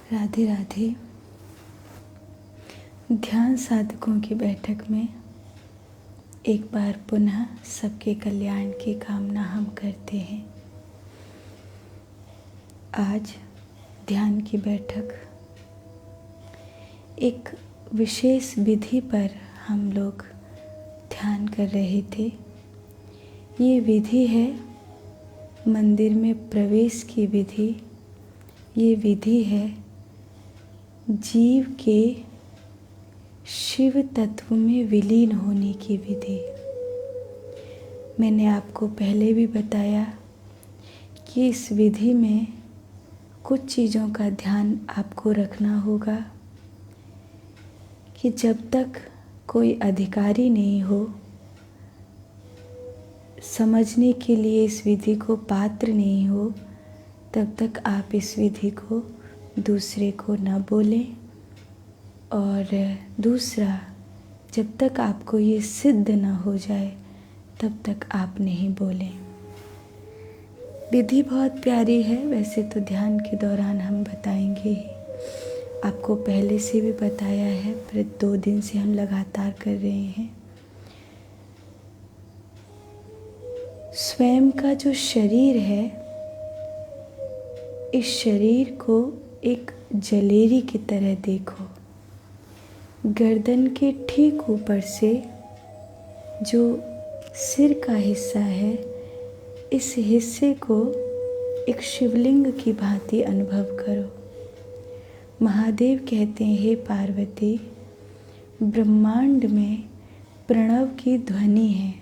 राधे राधे। ध्यान साधकों की बैठक में एक बार पुनः सबके कल्याण की कामना हम करते हैं। आज ध्यान की बैठक एक विशेष विधि पर हम लोग ध्यान कर रहे थे। ये विधि है मंदिर में प्रवेश की विधि। ये विधि है जीव के शिव तत्व में विलीन होने की विधि। मैंने आपको पहले भी बताया कि इस विधि में कुछ चीज़ों का ध्यान आपको रखना होगा कि जब तक कोई अधिकारी नहीं हो, समझने के लिए इस विधि को पात्र नहीं हो, तब तक आप इस विधि को दूसरे को न बोलें। और दूसरा, जब तक आपको ये सिद्ध न हो जाए तब तक आप नहीं बोलें। विधि बहुत प्यारी है। वैसे तो ध्यान के दौरान हम बताएंगे ही, आपको पहले से भी बताया है, पर 2 दिन से हम लगातार कर रहे हैं। स्वयं का जो शरीर है, इस शरीर को एक जलेरी की तरह देखो। गर्दन के ठीक ऊपर से जो सिर का हिस्सा है, इस हिस्से को एक शिवलिंग की भांति अनुभव करो। महादेव कहते हैं, हे पार्वती, ब्रह्मांड में प्रणव की ध्वनि है।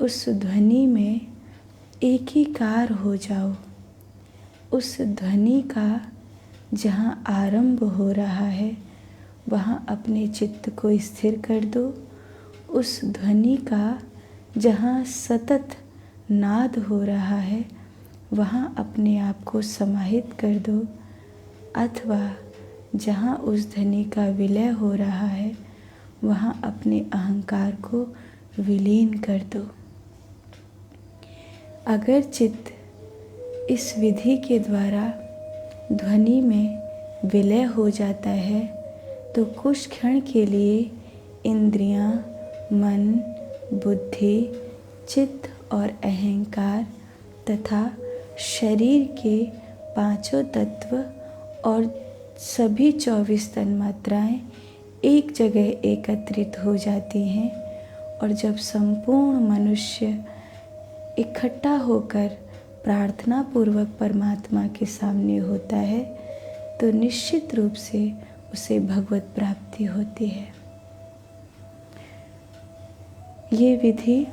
उस ध्वनि में एकीकार हो जाओ। उस ध्वनि का जहाँ आरंभ हो रहा है वहाँ अपने चित्त को स्थिर कर दो। उस ध्वनि का जहाँ सतत नाद हो रहा है वहाँ अपने आप को समाहित कर दो, अथवा जहाँ उस ध्वनि का विलय हो रहा है वहाँ अपने अहंकार को विलीन कर दो। अगर चित्त इस विधि के द्वारा ध्वनि में विलय हो जाता है तो कुछ क्षण के लिए इंद्रियां, मन, बुद्धि, चित्त और अहंकार तथा शरीर के 5 तत्व और सभी 24 तन्मात्राएं एक जगह एकत्रित हो जाती हैं। और जब संपूर्ण मनुष्य इकट्ठा होकर प्रार्थना पूर्वक परमात्मा के सामने होता है तो निश्चित रूप से उसे भगवत प्राप्ति होती है। ये विधि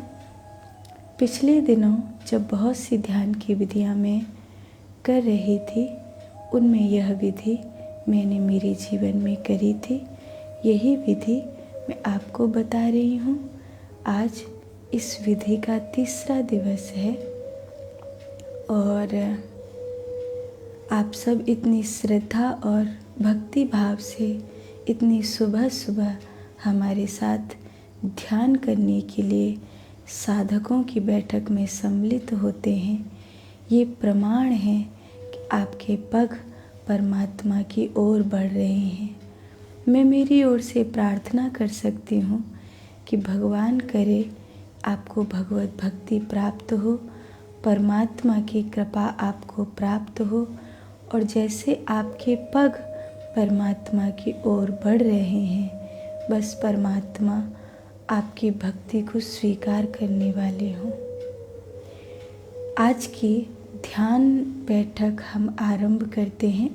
पिछले दिनों जब बहुत सी ध्यान की विधियां मैं कर रही थी, उनमें यह विधि मैंने मेरे जीवन में करी थी। यही विधि मैं आपको बता रही हूँ। आज इस विधि का 3रा दिवस है और आप सब इतनी श्रद्धा और भक्ति भाव से इतनी सुबह सुबह हमारे साथ ध्यान करने के लिए साधकों की बैठक में सम्मिलित होते हैं। ये प्रमाण है कि आपके पग परमात्मा की ओर बढ़ रहे हैं। मैं मेरी ओर से प्रार्थना कर सकती हूँ कि भगवान करे आपको भगवत भक्ति प्राप्त हो, परमात्मा की कृपा आपको प्राप्त हो, और जैसे आपके पग परमात्मा की ओर बढ़ रहे हैं, बस परमात्मा आपकी भक्ति को स्वीकार करने वाले हों। आज की ध्यान बैठक हम आरंभ करते हैं।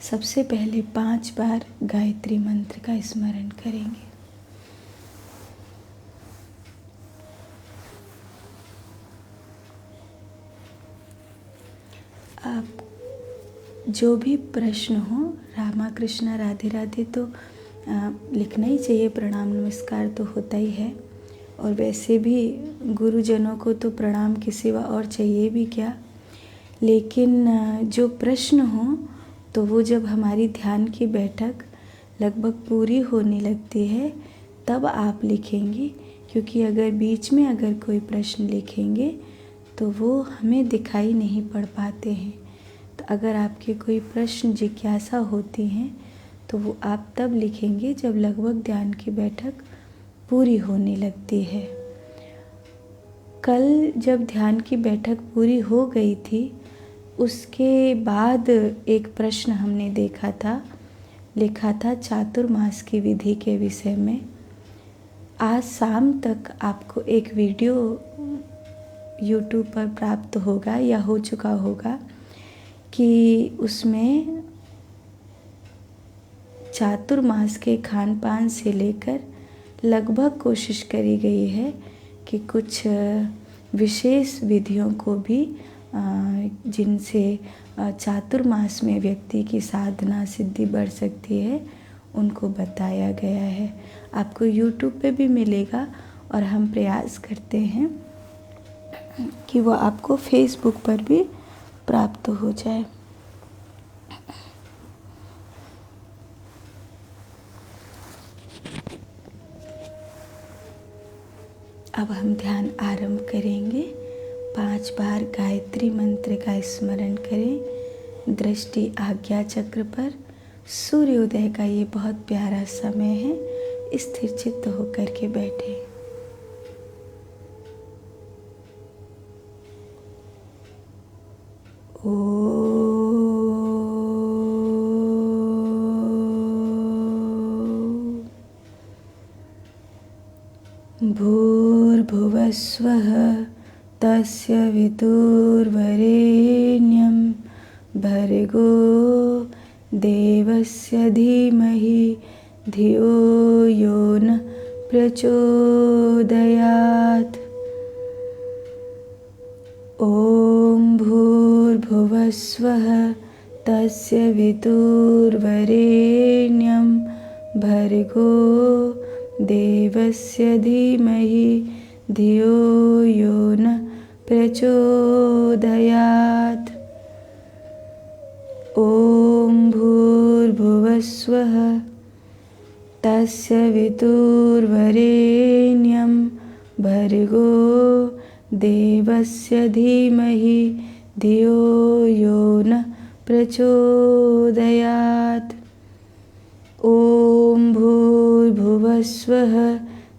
सबसे पहले 5 बार गायत्री मंत्र का स्मरण करेंगे। आप जो भी प्रश्न हो, रामा कृष्णा राधे राधे तो लिखना ही चाहिए। प्रणाम नमस्कार तो होता ही है, और वैसे भी गुरुजनों को तो प्रणाम के सिवा और चाहिए भी क्या। लेकिन जो प्रश्न हो तो वो जब हमारी ध्यान की बैठक लगभग पूरी होने लगती है तब आप लिखेंगे, क्योंकि अगर बीच में अगर कोई प्रश्न लिखेंगे तो वो हमें दिखाई नहीं पड़ पाते हैं। तो अगर आपके कोई प्रश्न जिज्ञासा होती हैं तो वो आप तब लिखेंगे जब लगभग ध्यान की बैठक पूरी होने लगती है। कल जब ध्यान की बैठक पूरी हो गई थी, उसके बाद एक प्रश्न हमने देखा था, लिखा था चातुर्मास की विधि के विषय में। आज शाम तक आपको एक वीडियो YouTube पर प्राप्त होगा या हो चुका होगा कि उसमें चातुर्मास के खान पान से लेकर लगभग कोशिश करी गई है कि कुछ विशेष विधियों को भी जिनसे चातुर्मास में व्यक्ति की साधना सिद्धि बढ़ सकती है, उनको बताया गया है। आपको YouTube पे भी मिलेगा और हम प्रयास करते हैं कि वो आपको Facebook पर भी प्राप्त हो जाए। अब हम ध्यान आरंभ करेंगे। 5 बार गायत्री मंत्र का स्मरण करें। दृष्टि आज्ञा चक्र पर। सूर्योदय का ये बहुत प्यारा समय है। स्थिर चित्त होकर के बैठे। भूर्भुवस्वः तस्य वितुर्वरेण्यं भर्गो देवस्य धीमहि धियो यो न प्रचोदयात्। ॐ भूर्भुवस्वः तस्य वितुर्वरेण्यं भर्गो देवस्य धीमहि धियो यो न प्रचोदयात्। ॐ भूर्भुवस्वः तस्य वितुर्वरेण्यं भर्गो देवस्य धीमहि धियो यो न प्रचोदयात्। ॐ भूर्भुवस्वः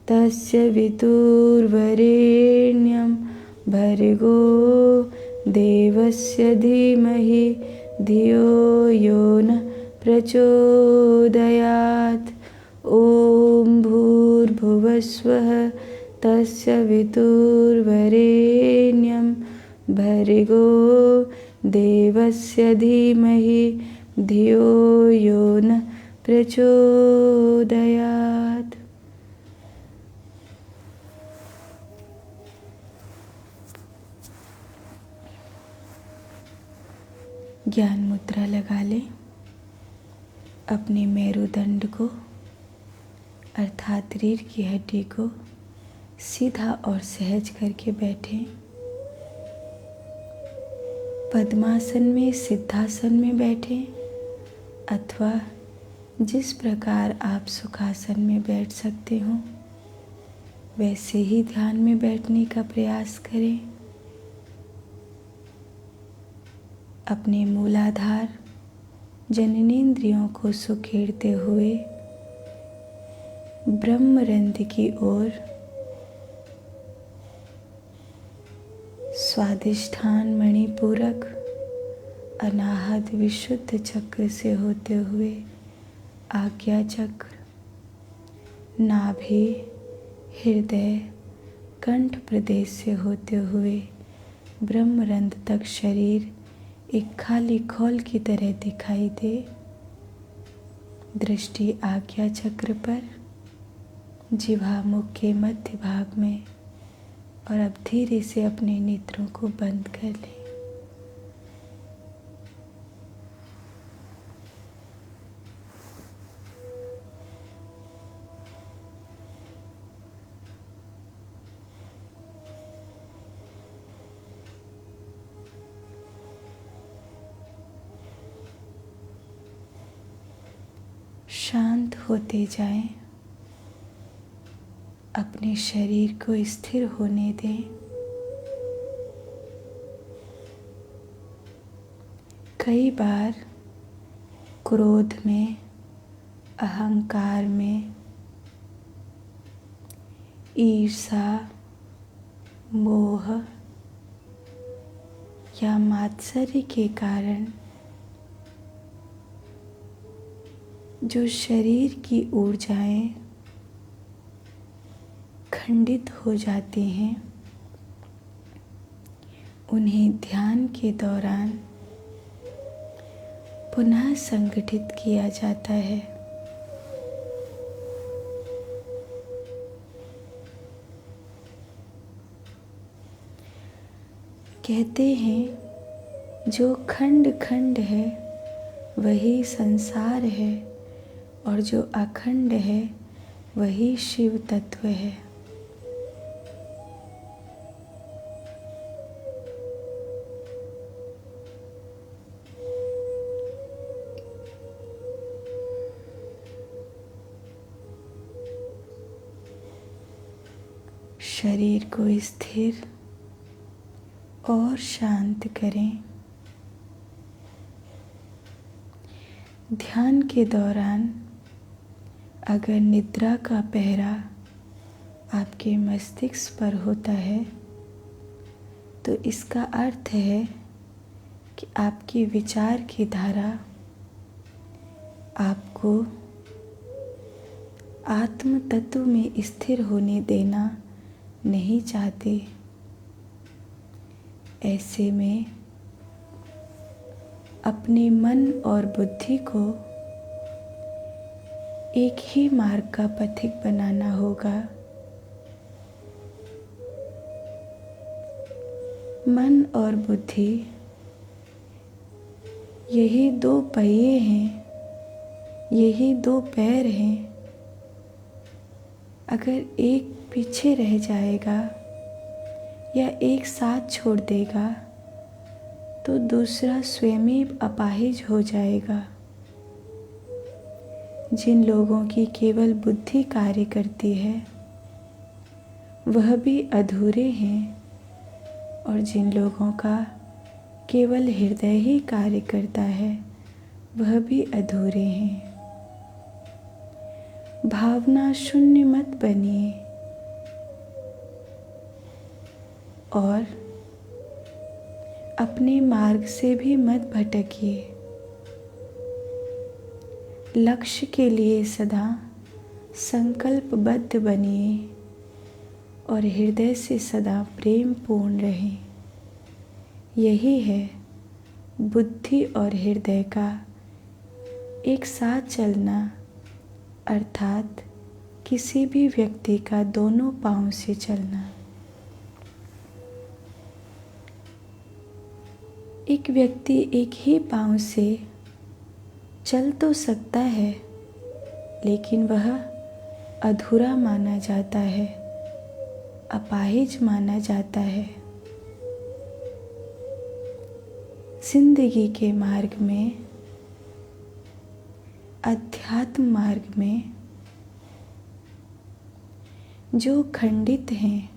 तस्य वितुर्वरेण्यं भर्गो देवस्य धीमहि धियो यो न प्रचोदयात्। ॐ भूर्भुवस्वः तस्य वितुर्वरेण्यं भर्गो देवस्य धीमहि धियो यो न प्रचोदयात्। ज्ञान मुद्रा लगा लें। अपने मेरुदंड को अर्थात रीढ़ की हड्डी को सीधा और सहज करके बैठें। पद्मासन में, सिद्धासन में बैठें अथवा जिस प्रकार आप सुखासन में बैठ सकते हो वैसे ही ध्यान में बैठने का प्रयास करें। अपने मूलाधार जननेंद्रियों को सुखेड़ते हुए ब्रह्मरंध्र की ओर स्वादिष्ठान मणिपूरक अनाहत विशुद्ध चक्र से होते हुए आज्ञा चक्र, नाभि, हृदय, कंठ प्रदेश से होते हुए ब्रह्मरंध्र तक शरीर एक खाली खोल की तरह दिखाई दे। दृष्टि आज्ञा चक्र पर, जिह्वा मुख के मध्य भाग में, और अब धीरे से अपने नेत्रों को बंद कर लें। शांत होते जाएं। अपने शरीर को स्थिर होने दें। कई बार क्रोध में, अहंकार में, ईर्ष्या, मोह या मात्सर्य के कारण जो शरीर की ऊर्जाएं खंडित हो जाती हैं, उन्हें ध्यान के दौरान पुनः संगठित किया जाता है। कहते हैं जो खंड खंड है वही संसार है और जो अखंड है वही शिव तत्व है। शरीर को स्थिर और शांत करें। ध्यान के दौरान अगर निद्रा का पहरा आपके मस्तिष्क पर होता है तो इसका अर्थ है कि आपकी विचार की धारा आपको आत्म तत्व में स्थिर होने देना नहीं चाहते। ऐसे में अपने मन और बुद्धि को एक ही मार्ग का पथिक बनाना होगा। मन और बुद्धि यही दो पहिए हैं, यही दो पैर हैं। अगर एक पीछे रह जाएगा या एक साथ छोड़ देगा तो दूसरा स्वयं अपाहिज हो जाएगा। जिन लोगों की केवल बुद्धि कार्य करती है वह भी अधूरे हैं और जिन लोगों का केवल हृदय ही कार्य करता है वह भी अधूरे हैं। भावना शून्य मत बनिए और अपने मार्ग से भी मत भटकिए। लक्ष्य के लिए सदा संकल्पबद्ध बनिए और हृदय से सदा प्रेम पूर्ण रहें। यही है बुद्धि और हृदय का एक साथ चलना, अर्थात किसी भी व्यक्ति का दोनों पांव से चलना। एक व्यक्ति एक ही पांव से चल तो सकता है लेकिन वह अधूरा माना जाता है, अपाहिज माना जाता है। जिंदगी के मार्ग में, अध्यात्म मार्ग में जो खंडित हैं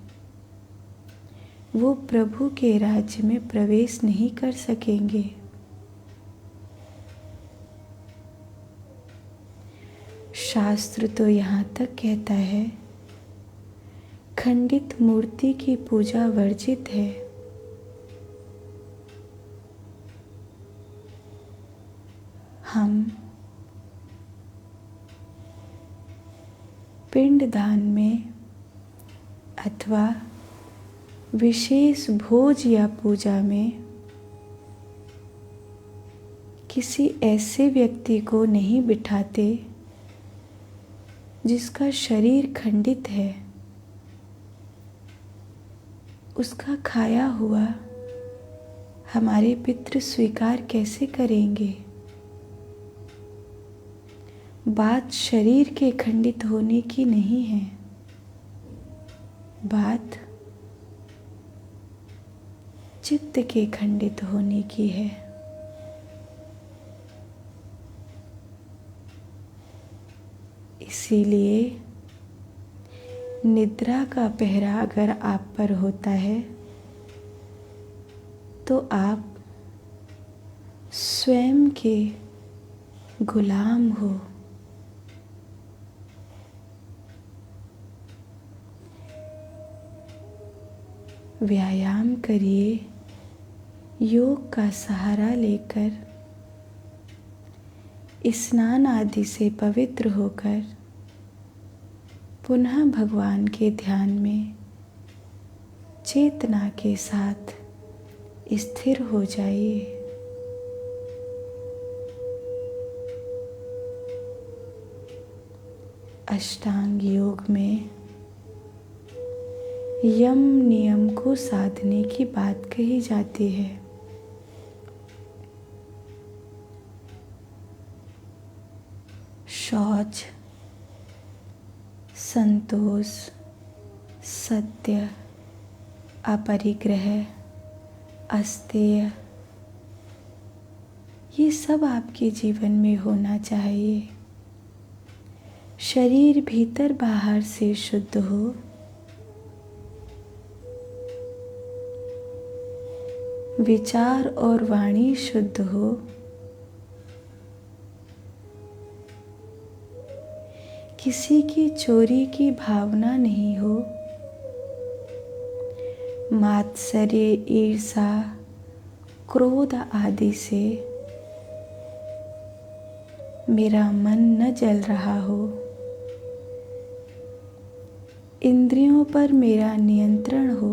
वो प्रभु के राज्य में प्रवेश नहीं कर सकेंगे। शास्त्र तो यहाँ तक कहता है खंडित मूर्ति की पूजा वर्जित है। हम पिंडदान में अथवा विशेष भोज या पूजा में किसी ऐसे व्यक्ति को नहीं बिठाते जिसका शरीर खंडित है। उसका खाया हुआ हमारे पितृ स्वीकार कैसे करेंगे? बात शरीर के खंडित होने की नहीं है, बात चित्त के खंडित होने की है। इसीलिए निद्रा का पहरा अगर आप पर होता है तो आप स्वयं के गुलाम हो। व्यायाम करिए, योग का सहारा लेकर, स्नान आदि से पवित्र होकर पुनः भगवान के ध्यान में चेतना के साथ स्थिर हो जाइए। अष्टांग योग में यम नियम को साधने की बात कही जाती है। शौच, संतोष, सत्य, अपरिग्रह, अस्तेय, ये सब आपके जीवन में होना चाहिए। शरीर भीतर बाहर से शुद्ध हो, विचार और वाणी शुद्ध हो, किसी की चोरी की भावना नहीं हो, मात्सर्य, ईर्षा, क्रोध आदि से मेरा मन न जल रहा हो, इंद्रियों पर मेरा नियंत्रण हो,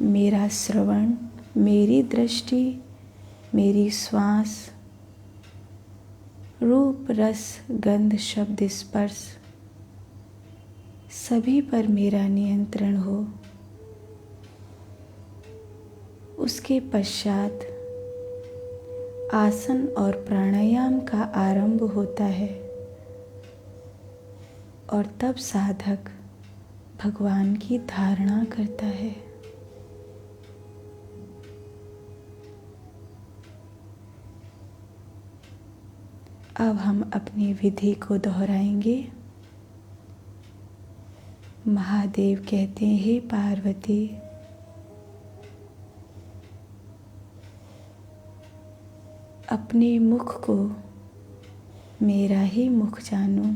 मेरा श्रवण, मेरी दृष्टि, मेरी श्वास, रूप, रस, गंध, शब्द, स्पर्श, सभी पर मेरा नियंत्रण हो। उसके पश्चात आसन और प्राणायाम का आरंभ होता है और तब साधक भगवान की धारणा करता है। अब हम अपनी विधि को दोहराएंगे। महादेव कहते हैं, हे पार्वती, अपने मुख को मेरा ही मुख जानो,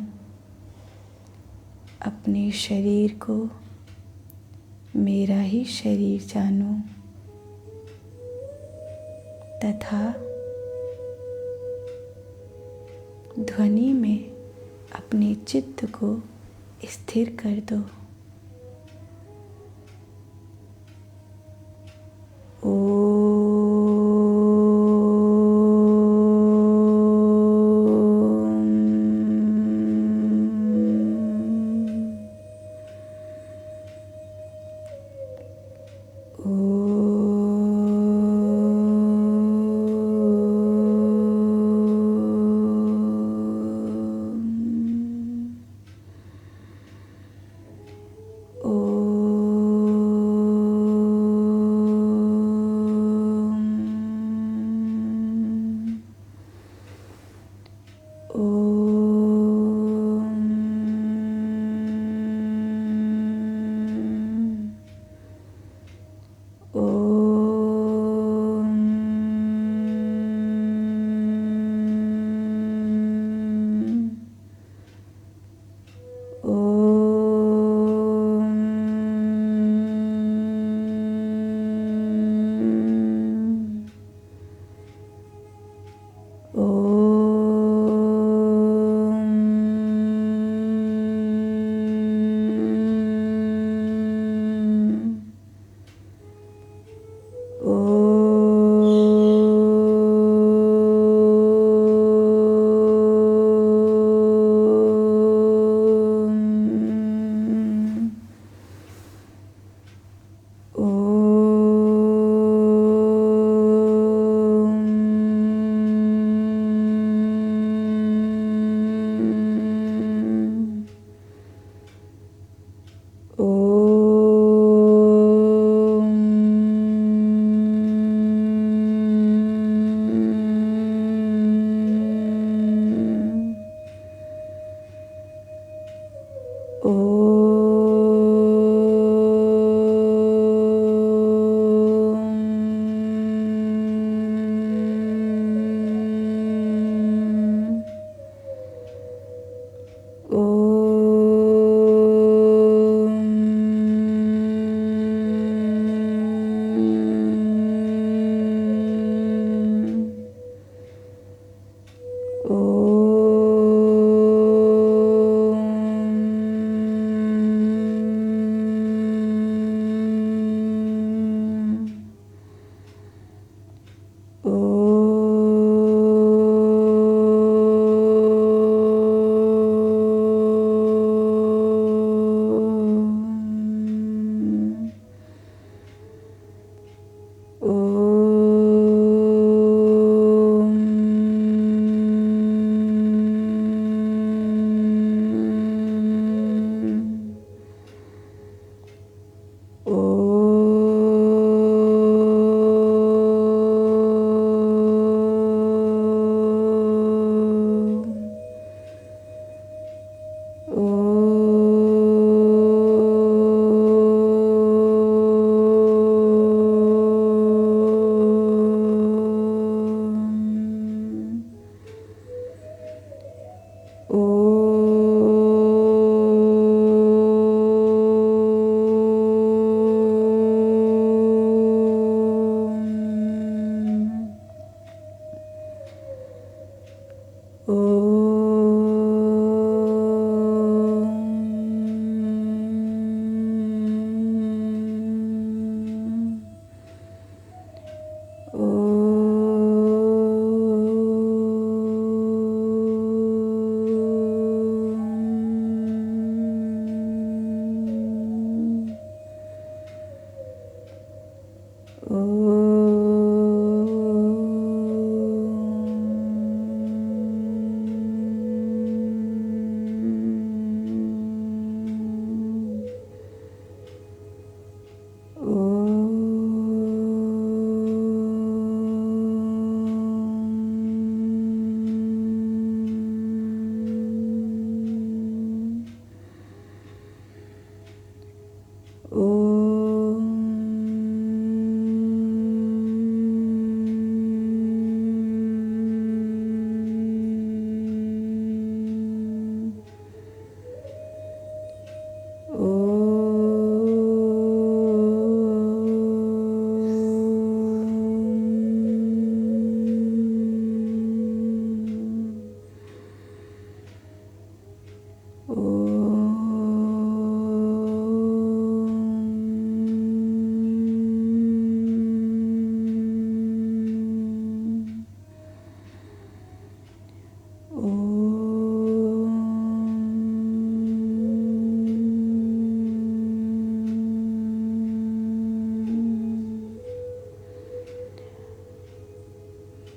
अपने शरीर को मेरा ही शरीर जानो, तथा ध्वनि में अपने चित्त को स्थिर कर दो।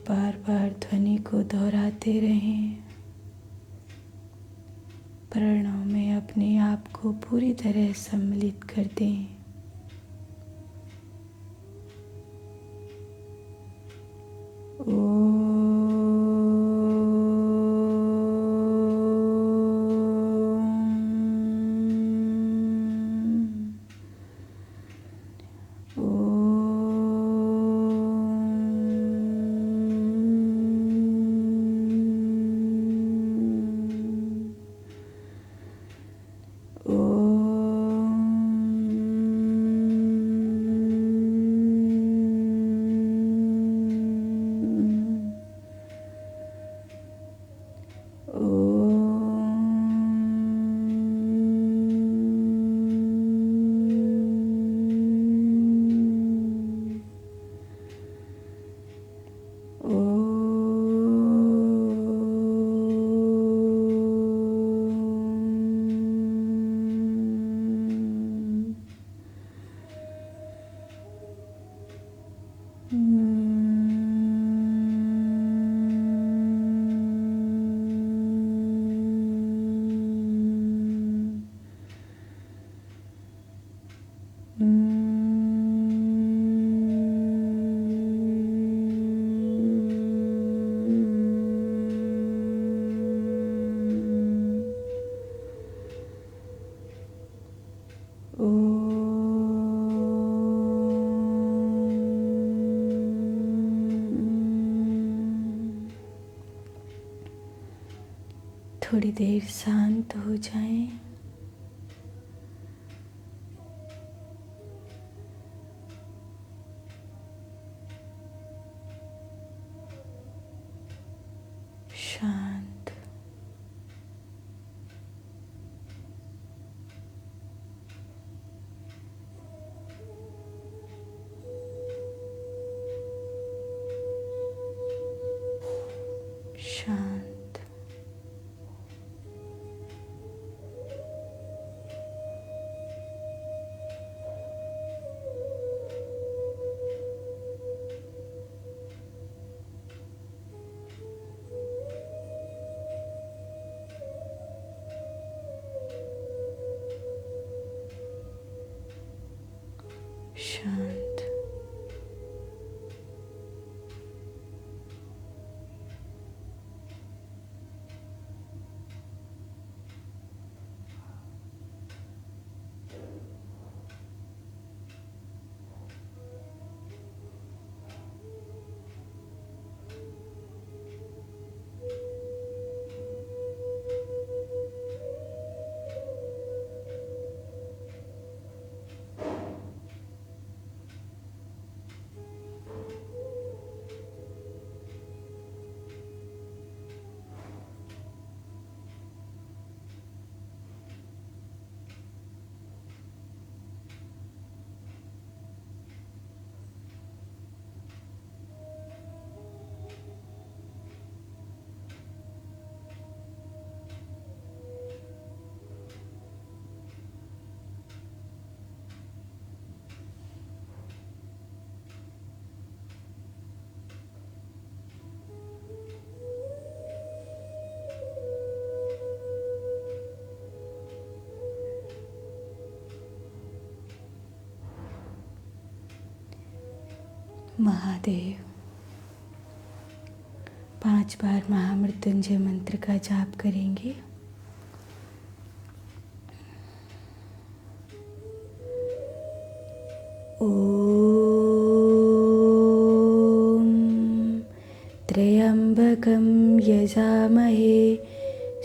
बार बार ध्वनि को दोहराते रहें। प्रणव में अपने आप को पूरी तरह सम्मिलित कर दें। थोड़ी देर शांत हो जाएं। शांत। शांत। शांत। महादेव। 5 बार महामृत्युंजय मंत्र का जाप करेंगे। ओम त्र्यंबकं यजामहे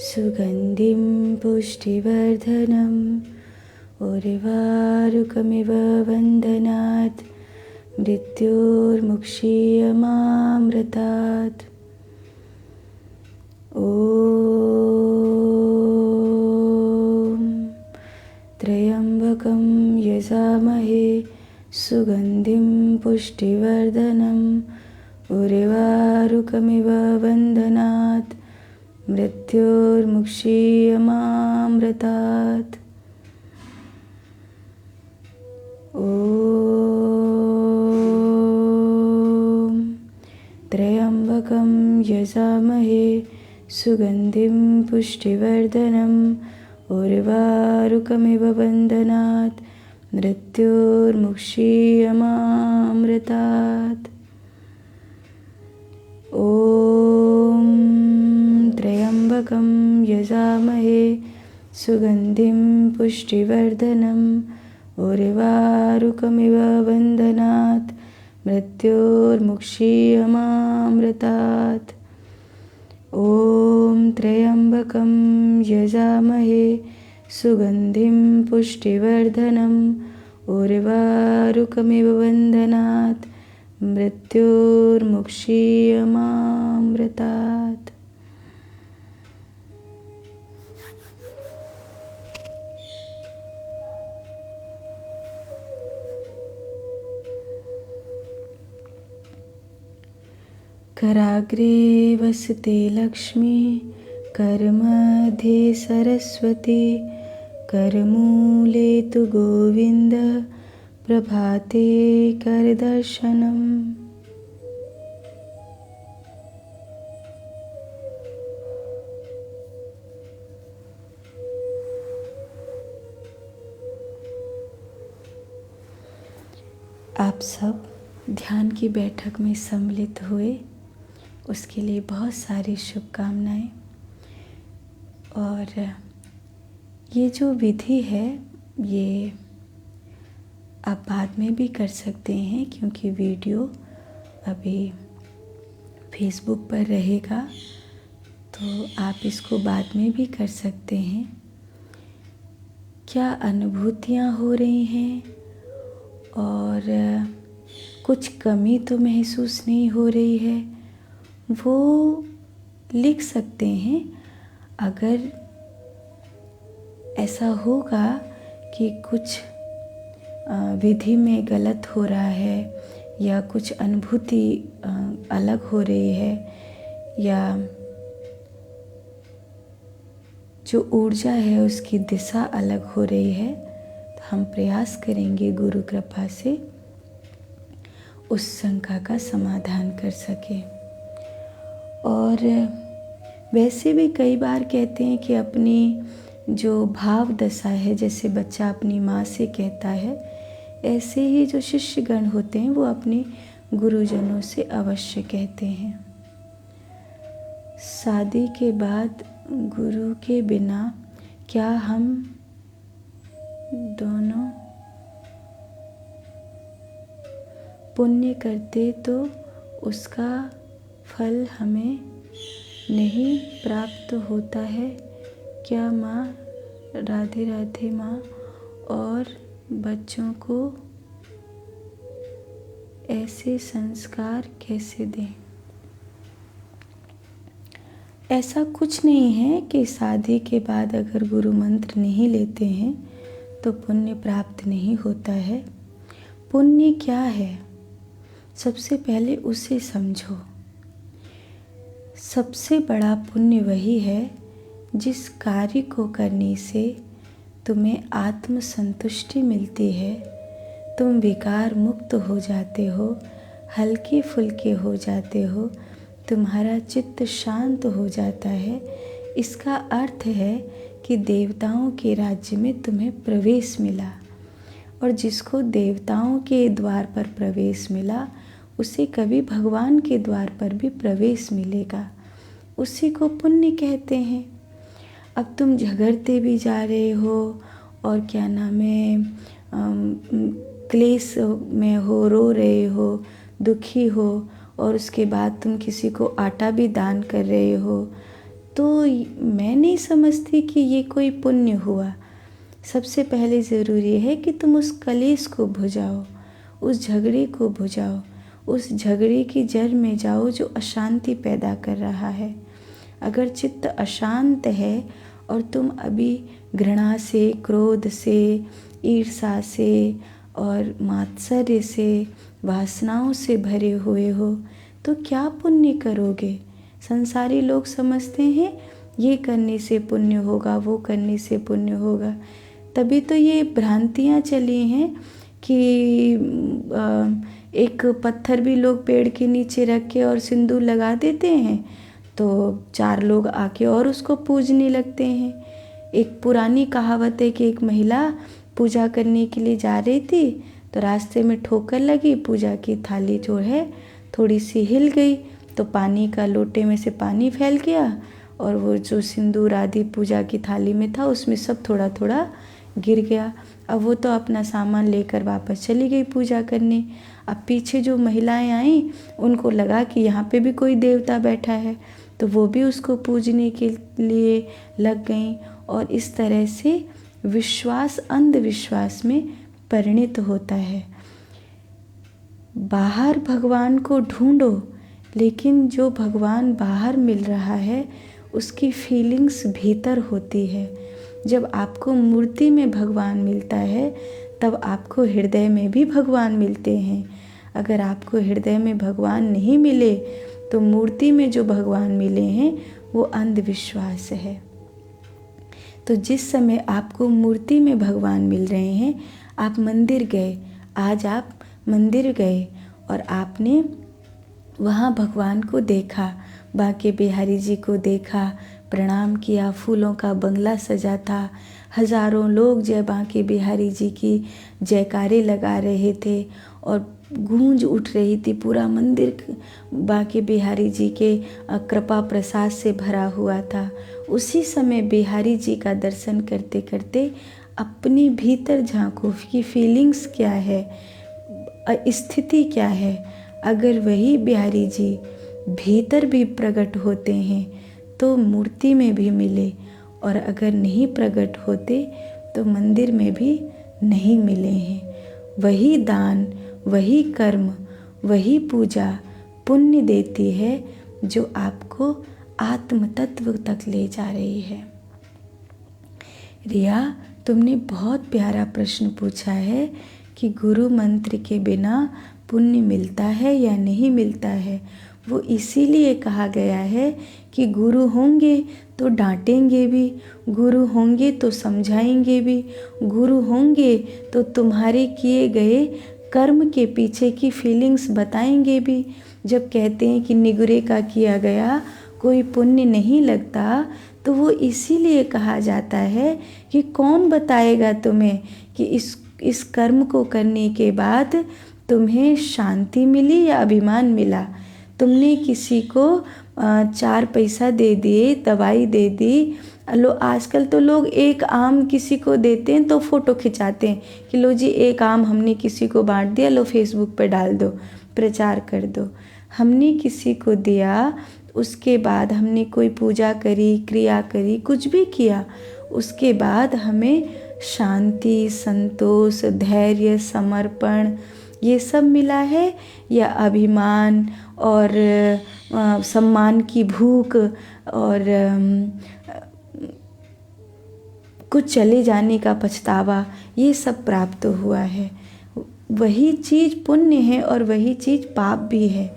सुगंधिं पुष्टिवर्धनम् उर्वारुकमिव वन्दनात् मृत्योर्मुक्षीयमामृतात्। ॐ त्र्यंबकं यजामहे सुगंधिं पुष्टिवर्धनम् उर्वारुकमिव वन्दनात् मृत्योर्मुक्षीयमामृतात्। ॐ त्र्यंबकं यजामहे सुगंधिं पुष्टिवर्धनम् उर्वारुकमिव वन्दनात् मृत्योर्मुक्षीयमामृतात्। ॐ त्र्यंबकं यजामहे सुगंधिं पुष्टिवर्धनम् उर्वारुकमिव वन्दनात् मृत्योर्मुक्षीयमामृतात्। ॐ त्र्यंबकं यजामहे सुगंधिं पुष्टिवर्धनम् उर्वारुकमिव वन्दनात् मृत्योर्मुक्षीयमामृतात्। कराग्रे वसते लक्ष्मी करमध्ये सरस्वती करमूले तु गोविंद प्रभाते करदर्शनम्। आप सब ध्यान की बैठक में सम्मिलित हुए, उसके लिए बहुत सारी शुभकामनाएं। और ये जो विधि है ये आप बाद में भी कर सकते हैं, क्योंकि वीडियो अभी फेसबुक पर रहेगा, तो आप इसको बाद में भी कर सकते हैं। क्या अनुभूतियाँ हो रही हैं और कुछ कमी तो महसूस नहीं हो रही है, वो लिख सकते हैं। अगर ऐसा होगा कि कुछ विधि में गलत हो रहा है या कुछ अनुभूति अलग हो रही है या जो ऊर्जा है उसकी दिशा अलग हो रही है, तो हम प्रयास करेंगे गुरु कृपा से उस शंका का समाधान कर सके। और वैसे भी कई बार कहते हैं कि अपनी जो भाव दशा है, जैसे बच्चा अपनी माँ से कहता है, ऐसे ही जो शिष्यगण होते हैं वो अपने गुरुजनों से अवश्य कहते हैं। शादी के बाद गुरु के बिना क्या हम दोनों पुण्य करते तो उसका फल हमें नहीं प्राप्त होता है क्या माँ? राधे राधे माँ। और बच्चों को ऐसे संस्कार कैसे दें? ऐसा कुछ नहीं है कि शादी के बाद अगर गुरु मंत्र नहीं लेते हैं तो पुण्य प्राप्त नहीं होता है। पुण्य क्या है, सबसे पहले उसे समझो। सबसे बड़ा पुण्य वही है जिस कार्य को करने से तुम्हें आत्म संतुष्टि मिलती है, तुम विकार मुक्त हो जाते हो, हल्के फुल्के हो जाते हो, तुम्हारा चित्त शांत हो जाता है। इसका अर्थ है कि देवताओं के राज्य में तुम्हें प्रवेश मिला, और जिसको देवताओं के द्वार पर प्रवेश मिला उसे कभी भगवान के द्वार पर भी प्रवेश मिलेगा। उसी को पुण्य कहते हैं। अब तुम झगड़ते भी जा रहे हो और क्या नाम है, क्लेश में हो, रो रहे हो, दुखी हो, और उसके बाद तुम किसी को आटा भी दान कर रहे हो, तो मैं नहीं समझती कि ये कोई पुण्य हुआ। सबसे पहले ज़रूरी है कि तुम उस कलेश को बुझाओ, उस झगड़े को बुझाओ, उस झगड़े की जड़ में जाओ जो अशांति पैदा कर रहा है। अगर चित्त अशांत है और तुम अभी घृणा से, क्रोध से, ईर्ष्या से और मात्सर्य से, वासनाओं से भरे हुए हो, तो क्या पुण्य करोगे। संसारी लोग समझते हैं ये करने से पुण्य होगा, वो करने से पुण्य होगा। तभी तो ये भ्रांतियाँ चली हैं कि एक पत्थर भी लोग पेड़ के नीचे रख के और सिंदूर लगा देते हैं तो 4 लोग आके और उसको पूजने लगते हैं। एक पुरानी कहावत है कि एक महिला पूजा करने के लिए जा रही थी तो रास्ते में ठोकर लगी, पूजा की थाली जो है थोड़ी सी हिल गई, तो पानी का लोटे में से पानी फैल गया और वो जो सिंदूर आदि पूजा की थाली में था उसमें सब थोड़ा थोड़ा गिर गया। अब वो तो अपना सामान लेकर वापस चली गई पूजा करने। अब पीछे जो महिलाएं आईं उनको लगा कि यहाँ पे भी कोई देवता बैठा है, तो वो भी उसको पूजने के लिए लग गईं और इस तरह से विश्वास अंधविश्वास में परिणित होता है। बाहर भगवान को ढूंढो, लेकिन जो भगवान बाहर मिल रहा है उसकी फीलिंग्स भीतर होती है। जब आपको मूर्ति में भगवान मिलता है तब आपको हृदय में भी भगवान मिलते हैं। अगर आपको हृदय में भगवान नहीं मिले तो मूर्ति में जो भगवान मिले हैं वो अंधविश्वास है। तो जिस समय आपको मूर्ति में भगवान मिल रहे हैं, आप मंदिर गए, आज आप मंदिर गए और आपने वहाँ भगवान को देखा, बांके बिहारी जी को देखा, प्रणाम किया, फूलों का बंगला सजा था, हजारों लोग जय बांके बिहारी जी की जयकारे लगा रहे थे और गूंज उठ रही थी। पूरा मंदिर बांके बिहारी जी के कृपा प्रसाद से भरा हुआ था। उसी समय बिहारी जी का दर्शन करते करते अपने भीतर झांको कि फीलिंग्स क्या है, स्थिति क्या है। अगर वही बिहारी जी भीतर भी प्रकट होते हैं तो मूर्ति में भी मिले, और अगर नहीं प्रकट होते तो मंदिर में भी नहीं मिले हैं। वही दान, वही कर्म, वही पूजा पुण्य देती है जो आपको आत्म तत्व तक ले जा रही है। रिया, तुमने बहुत प्यारा प्रश्न पूछा है कि गुरु मंत्र के बिना पुण्य मिलता है या नहीं मिलता है। वो इसीलिए कहा गया है कि गुरु होंगे तो डांटेंगे भी, गुरु होंगे तो समझाएंगे भी, गुरु होंगे तो तुम्हारे किए गए कर्म के पीछे की फीलिंग्स बताएंगे भी। जब कहते हैं कि निगुरे का किया गया कोई पुण्य नहीं लगता, तो वो इसीलिए कहा जाता है कि कौन बताएगा तुम्हें कि इस कर्म को करने के बाद तुम्हें शांति मिली या अभिमान मिला। तुमने किसी को 4 पैसा दे दिए, दवाई दे दी। लो, आजकल तो लोग एक आम किसी को देते हैं तो फ़ोटो खिंचाते हैं कि लो जी एक आम हमने किसी को बांट दिया, लो फेसबुक पे डाल दो, प्रचार कर दो। हमने किसी को दिया, उसके बाद हमने कोई पूजा करी, क्रिया करी, कुछ भी किया, उसके बाद हमें शांति, संतोष, धैर्य, समर्पण ये सब मिला है, या अभिमान और सम्मान की भूख और कुछ चले जाने का पछतावा, ये सब प्राप्त हुआ है। वही चीज़ पुण्य है और वही चीज़ पाप भी है।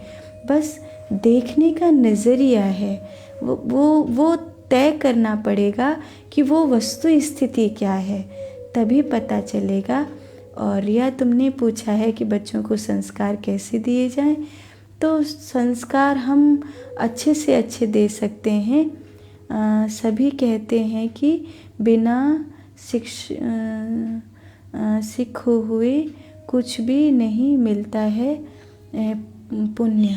बस देखने का नज़रिया है, वो तय करना पड़ेगा कि वो वस्तु स्थिति क्या है, तभी पता चलेगा। और यह तुमने पूछा है कि बच्चों को संस्कार कैसे दिए जाएं, तो संस्कार हम अच्छे से अच्छे दे सकते हैं। सभी कहते हैं कि बिना सीखे हुए कुछ भी नहीं मिलता है, पुण्य।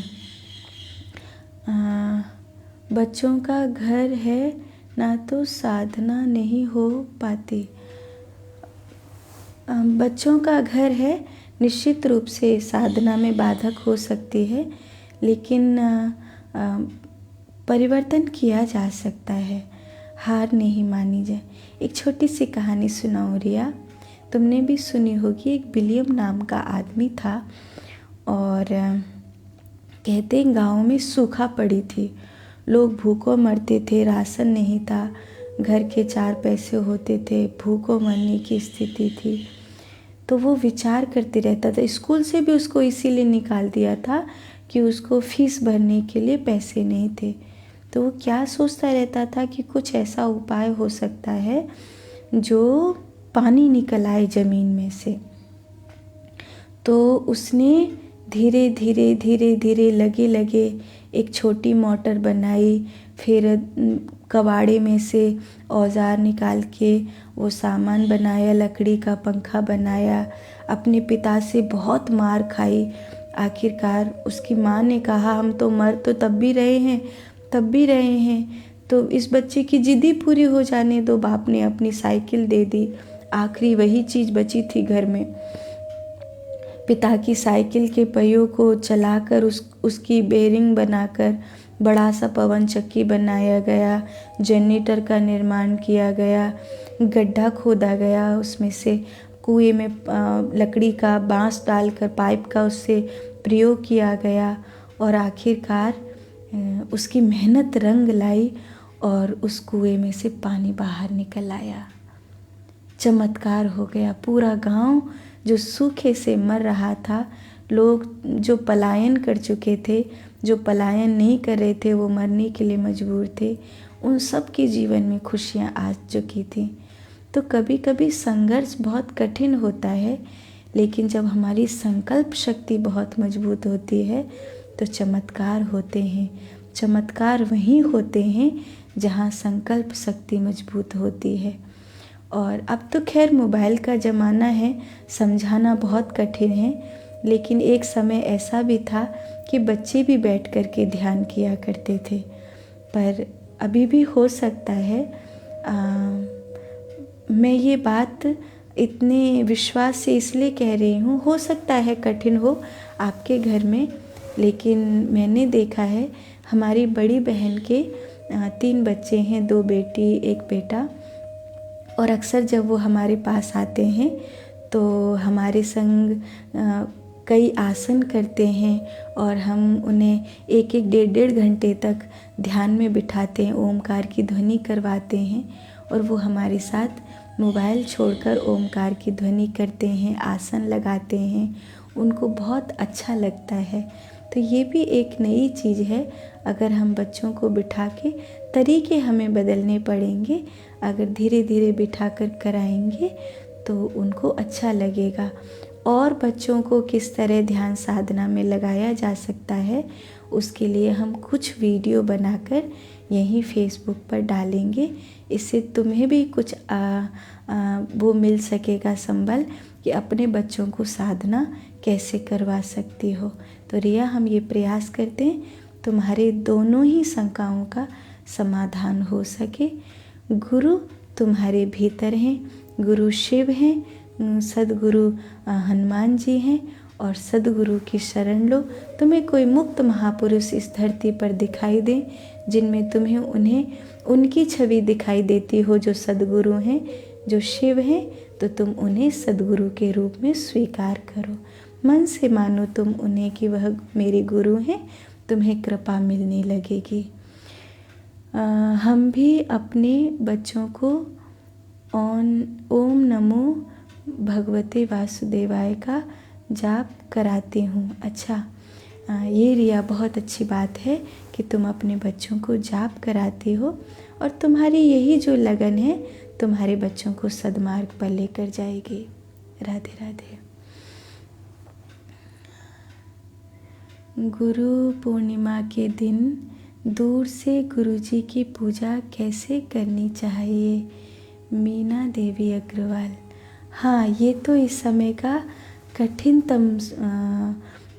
बच्चों का घर है ना तो साधना नहीं हो पाती। बच्चों का घर है, निश्चित रूप से साधना में बाधक हो सकती है, लेकिन परिवर्तन किया जा सकता है, हार नहीं मानी जाए। एक छोटी सी कहानी सुनाऊं रिया, तुमने भी सुनी होगी। एक विलियम नाम का आदमी था और कहते गांव में सूखा पड़ी थी, लोग भूखों मरते थे, राशन नहीं था, घर के 4 पैसे होते थे, भूखों मरने की स्थिति थी। तो वो विचार करते रहता था। स्कूल से भी उसको इसीलिए निकाल दिया था कि उसको फीस भरने के लिए पैसे नहीं थे। तो वो क्या सोचता रहता था कि कुछ ऐसा उपाय हो सकता है जो पानी निकल आए ज़मीन में से। तो उसने धीरे धीरे धीरे धीरे लगे लगे एक छोटी मोटर बनाई, फिर कबाड़े में से औजार निकाल के वो सामान बनाया, लकड़ी का पंखा बनाया। अपने पिता से बहुत मार खाई। आखिरकार उसकी माँ ने कहा, हम तो मर तो तब भी रहे हैं, तो इस बच्चे की जिद ही पूरी हो जाने दो। बाप ने अपनी साइकिल दे दी, आखिरी वही चीज़ बची थी घर में। पिता की साइकिल के पहियों को चलाकर उसकी बेरिंग बनाकर बड़ा सा पवन चक्की बनाया गया, जनरेटर का निर्माण किया गया, गड्ढा खोदा गया, उसमें से कुएं में लकड़ी का बांस डालकर पाइप का उससे प्रयोग किया गया और आखिरकार उसकी मेहनत रंग लाई और उस कुएं में से पानी बाहर निकल आया। चमत्कार हो गया। पूरा गांव जो सूखे से मर रहा था, लोग जो पलायन कर चुके थे, जो पलायन नहीं कर रहे थे, वो मरने के लिए मजबूर थे, उन सब के जीवन में खुशियाँ आ चुकी थी। तो कभी कभी संघर्ष बहुत कठिन होता है, लेकिन जब हमारी संकल्प शक्ति बहुत मजबूत होती है तो चमत्कार होते हैं। चमत्कार वहीं होते हैं जहाँ संकल्प शक्ति मजबूत होती है। और अब तो खैर मोबाइल का ज़माना है, समझाना बहुत कठिन है, लेकिन एक समय ऐसा भी था कि बच्चे भी बैठ कर के ध्यान किया करते थे। पर अभी भी हो सकता है। मैं ये बात इतने विश्वास से इसलिए कह रही हूँ, हो सकता है कठिन हो आपके घर में, लेकिन मैंने देखा है हमारी बड़ी बहन के 3 बच्चे हैं, 2 बेटी 1 बेटा। और अक्सर जब वो हमारे पास आते हैं तो हमारे संग कई आसन करते हैं और हम उन्हें 1-1 डेढ़ घंटे तक ध्यान में बिठाते हैं, ओमकार की ध्वनि करवाते हैं और वो हमारे साथ मोबाइल छोड़कर ओमकार की ध्वनि करते हैं, आसन लगाते हैं। उनको बहुत अच्छा लगता है। तो ये भी एक नई चीज़ है। अगर हम बच्चों को बिठा के, तरीके हमें बदलने पड़ेंगे, अगर धीरे धीरे बिठा कर कराएंगे तो उनको अच्छा लगेगा। और बच्चों को किस तरह ध्यान साधना में लगाया जा सकता है, उसके लिए हम कुछ वीडियो बनाकर यहीं फेसबुक पर डालेंगे। इससे तुम्हें भी कुछ वो मिल सकेगा संबल कि अपने बच्चों को साधना कैसे करवा सकती हो। तो रिया, हम ये प्रयास करते हैं तुम्हारे दोनों ही शंकाओं का समाधान हो सके। गुरु तुम्हारे भीतर हैं, गुरु शिव हैं, सदगुरु हनुमान जी हैं और सदगुरु की शरण लो। तुम्हें कोई मुक्त महापुरुष इस धरती पर दिखाई दें जिनमें तुम्हें उनकी छवि दिखाई देती हो, जो सदगुरु हैं, जो शिव हैं, तो तुम उन्हें सदगुरु के रूप में स्वीकार करो। मन से मानो तुम उन्हें कि वह मेरे गुरु हैं, तुम्हें कृपा मिलने लगेगी। हम भी अपने बच्चों को ओम नमो भगवते वासुदेवाय का जाप कराती हूँ। अच्छा, ये रिया बहुत अच्छी बात है कि तुम अपने बच्चों को जाप कराती हो और तुम्हारी यही जो लगन है तुम्हारे बच्चों को सद्मार्ग पर लेकर जाएगी। राधे राधे। गुरु पूर्णिमा के दिन दूर से गुरुजी की पूजा कैसे करनी चाहिए? मीना देवी अग्रवाल। हाँ, ये तो इस समय का कठिनतम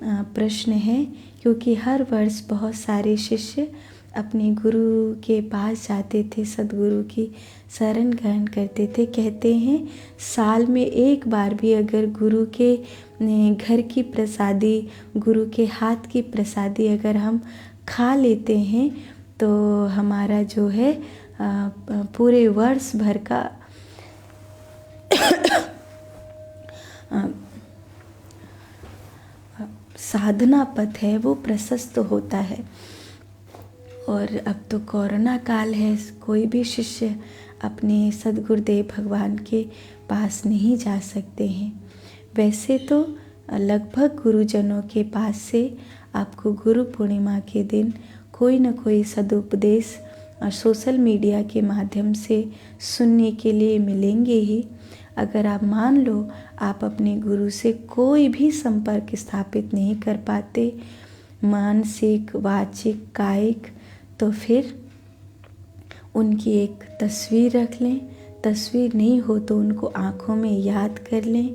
प्रश्न है, क्योंकि हर वर्ष बहुत सारे शिष्य अपने गुरु के पास जाते थे, सद्गुरु की शरण ग्रहण करते थे। कहते हैं साल में एक बार भी अगर गुरु के घर की प्रसादी, गुरु के हाथ की प्रसादी अगर हम खा लेते हैं तो हमारा जो है पूरे वर्ष भर का साधना पथ है वो प्रशस्त होता है। और अब तो कोरोना काल है, कोई भी शिष्य अपने सद्गुरुदेव भगवान के पास नहीं जा सकते हैं। वैसे तो लगभग गुरुजनों के पास से आपको गुरु पूर्णिमा के दिन कोई न कोई सदुपदेश और सोशल मीडिया के माध्यम से सुनने के लिए मिलेंगे ही। अगर आप मान लो आप अपने गुरु से कोई भी संपर्क स्थापित नहीं कर पाते, मानसिक, वाचिक, कायिक, तो फिर उनकी एक तस्वीर रख लें। तस्वीर नहीं हो तो उनको आँखों में याद कर लें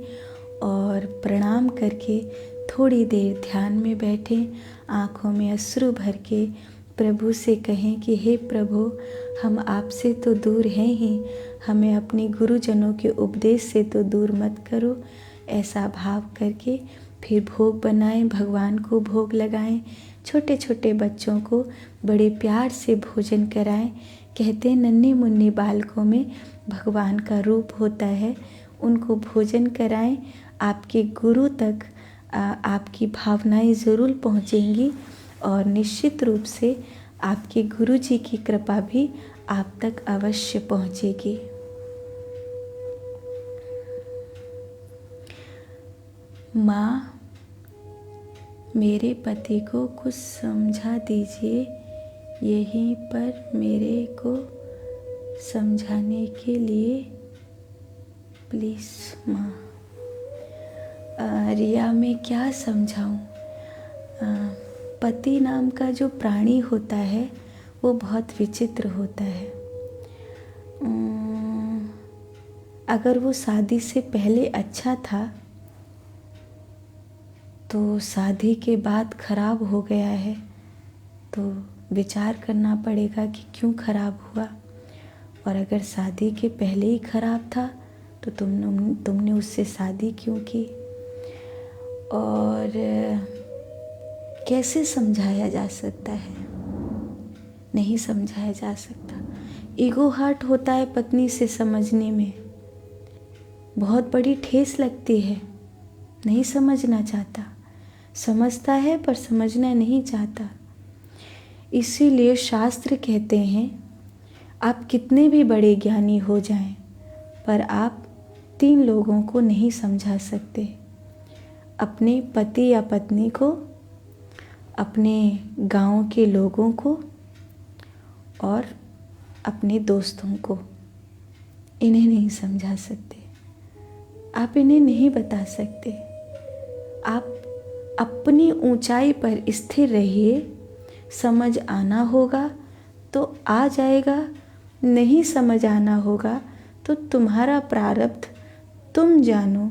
और प्रणाम करके थोड़ी देर ध्यान में बैठें। आँखों में अश्रु भर के प्रभु से कहें कि हे प्रभु, हम आपसे तो दूर हैं ही, हमें अपने गुरुजनों के उपदेश से तो दूर मत करो। ऐसा भाव करके फिर भोग बनाएं, भगवान को भोग लगाएं। छोटे छोटे बच्चों को बड़े प्यार से भोजन कराएं। कहते हैं नन्हे मुन्ने बालकों में भगवान का रूप होता है, उनको भोजन कराएं। आपके गुरु तक आपकी भावनाएं ज़रूर पहुंचेंगी और निश्चित रूप से आपके गुरु जी की कृपा भी आप तक अवश्य पहुंचेगी। माँ, मेरे पति को कुछ समझा दीजिए, यहीं पर मेरे को समझाने के लिए प्लीज़ माँ। रिया, मैं क्या समझाऊँ? पति नाम का जो प्राणी होता है वो बहुत विचित्र होता है। अगर वो शादी से पहले अच्छा था तो शादी के बाद खराब हो गया है, तो विचार करना पड़ेगा कि क्यों खराब हुआ। और अगर शादी के पहले ही खराब था तो तुमने उससे शादी क्यों की। और कैसे समझाया जा सकता है? नहीं समझाया जा सकता। ईगो हर्ट होता है पत्नी से समझने में, बहुत बड़ी ठेस लगती है, नहीं समझना चाहता। समझता है पर समझना नहीं चाहता। इसीलिए शास्त्र कहते हैं आप कितने भी बड़े ज्ञानी हो जाएं, पर आप 3 लोगों को नहीं समझा सकते। अपने पति या पत्नी को, अपने गांव के लोगों को और अपने दोस्तों को। इन्हें नहीं समझा सकते, आप इन्हें नहीं बता सकते। आप अपनी ऊंचाई पर स्थिर रहिए। समझ आना होगा तो आ जाएगा, नहीं समझ आना होगा तो तुम्हारा प्रारब्ध तुम जानो।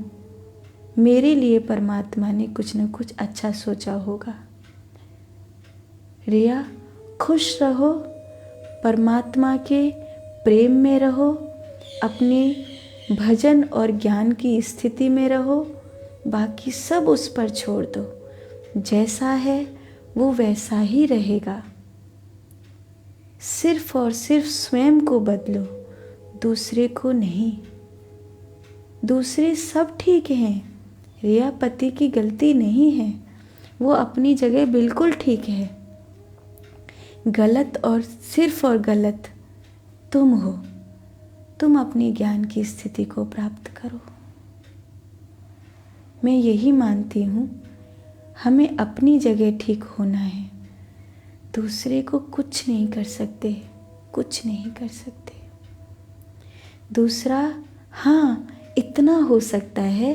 मेरे लिए परमात्मा ने कुछ न कुछ अच्छा सोचा होगा। रिया, खुश रहो, परमात्मा के प्रेम में रहो, अपने भजन और ज्ञान की स्थिति में रहो। बाकी सब उस पर छोड़ दो, जैसा है वो वैसा ही रहेगा। सिर्फ और सिर्फ स्वयं को बदलो, दूसरे को नहीं। दूसरे सब ठीक हैं, रिया पति की गलती नहीं है, वो अपनी जगह बिल्कुल ठीक है। गलत और सिर्फ और गलत तुम हो। तुम अपने ज्ञान की स्थिति को प्राप्त करो। मैं यही मानती हूँ, हमें अपनी जगह ठीक होना है। दूसरे को कुछ नहीं कर सकते, कुछ नहीं कर सकते। दूसरा, हाँ, इतना हो सकता है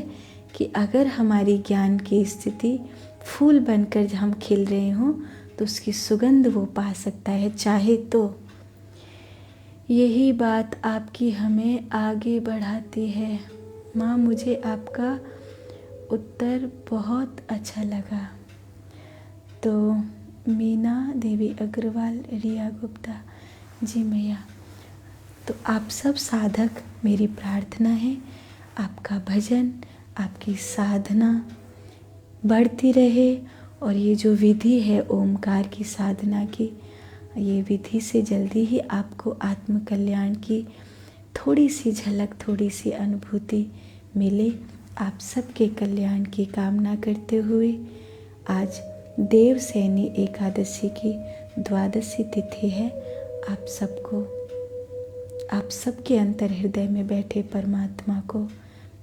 कि अगर हमारी ज्ञान की स्थिति फूल बनकर हम खिल रहे हों तो उसकी सुगंध वो पा सकता है, चाहे तो। यही बात आपकी हमें आगे बढ़ाती है। माँ, मुझे आपका उत्तर बहुत अच्छा लगा। तो मीना देवी अग्रवाल, रिया गुप्ता, जी मैया। तो आप सब साधक, मेरी प्रार्थना है आपका भजन, आपकी साधना बढ़ती रहे और ये जो विधि है ओमकार की साधना की, ये विधि से जल्दी ही आपको आत्म कल्याण की थोड़ी सी झलक, थोड़ी सी अनुभूति मिले। आप सबके कल्याण की कामना करते हुए आज देवसैनी एकादशी की द्वादशी तिथि है। आप सबको, आप सबके अंतर हृदय में बैठे परमात्मा को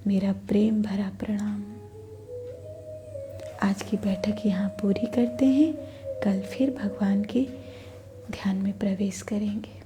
मेरा प्रेम भरा प्रणाम। आज की बैठक यहाँ पूरी करते हैं, कल फिर भगवान के ध्यान में प्रवेश करेंगे।